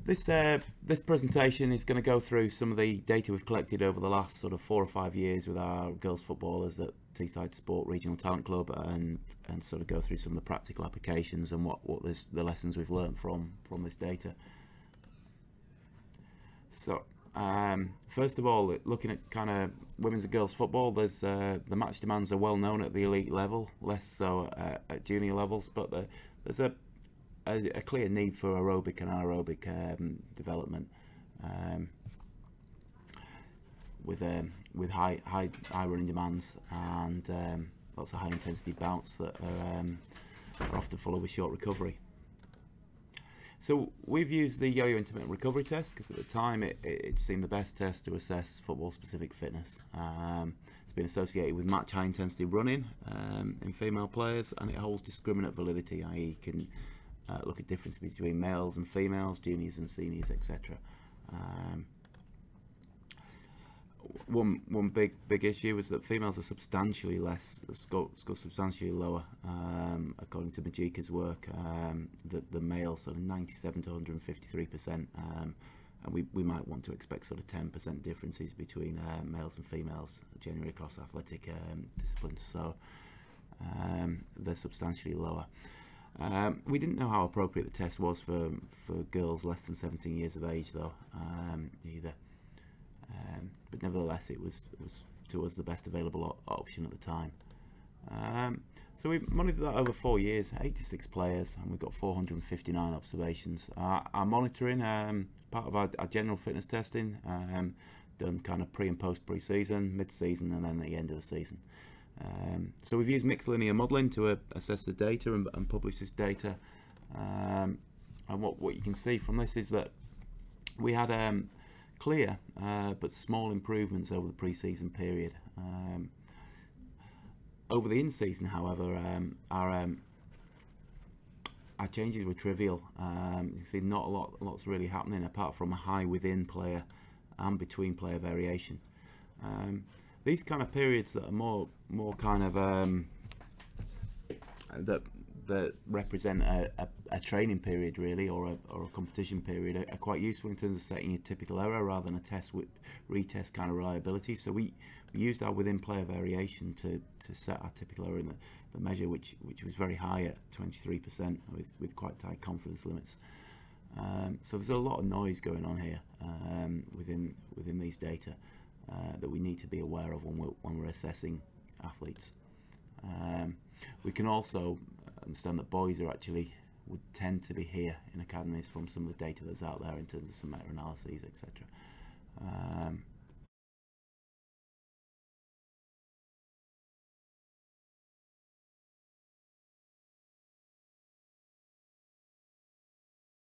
This presentation is going to go through some of the data we've collected over the last sort of 4 or 5 years with our girls footballers at Teesside Sport Regional Talent Club, and sort of go through some of the practical applications and the lessons we've learned from this data. So first of all, looking at kind of women's and girls football, there's the match demands are well known at the elite level, less so at junior levels, but there's a clear need for aerobic and anaerobic development, with high running demands and lots of high intensity bouts that are often followed with short recovery. So we've used the Yoyo intermittent recovery test because at the time it seemed the best test to assess football specific fitness. It's been associated with match high intensity running in female players, and it holds discriminate validity, i.e. can look at difference between males and females, juniors and seniors, etc. One big issue is that females are substantially less, score substantially lower, according to Majika's work. The males sort of 97 to 153%, and we might want to expect sort of 10% differences between males and females generally across athletic disciplines. So they're substantially lower. We didn't know how appropriate the test was for girls less than 17 years of age, though, either. But nevertheless, it was to us the best available option at the time. So we monitored that over 4 years, 86 players, and we've got 459 observations. Our monitoring, part of our general fitness testing, done kind of pre and post pre-season, mid-season, and then at the end of the season. So we've used mixed linear modelling to assess the data and publish this data. And what you can see from this is that we had clear but small improvements over the pre-season period. Over the in-season, however, our changes were trivial. You can see not lots really happening apart from a high within player and between player variation. These kind of periods that are more kind of that represent a training period really, or a competition period, are quite useful in terms of setting a typical error rather than a test with retest kind of reliability. So we used our within player variation to set our typical error in the measure, which was very high at 23% with quite tight confidence limits. So there's a lot of noise going on here within these data that we need to be aware of when we're assessing athletes. We can also understand that boys would tend to be here in academies from some of the data that's out there in terms of some meta-analyses, etc.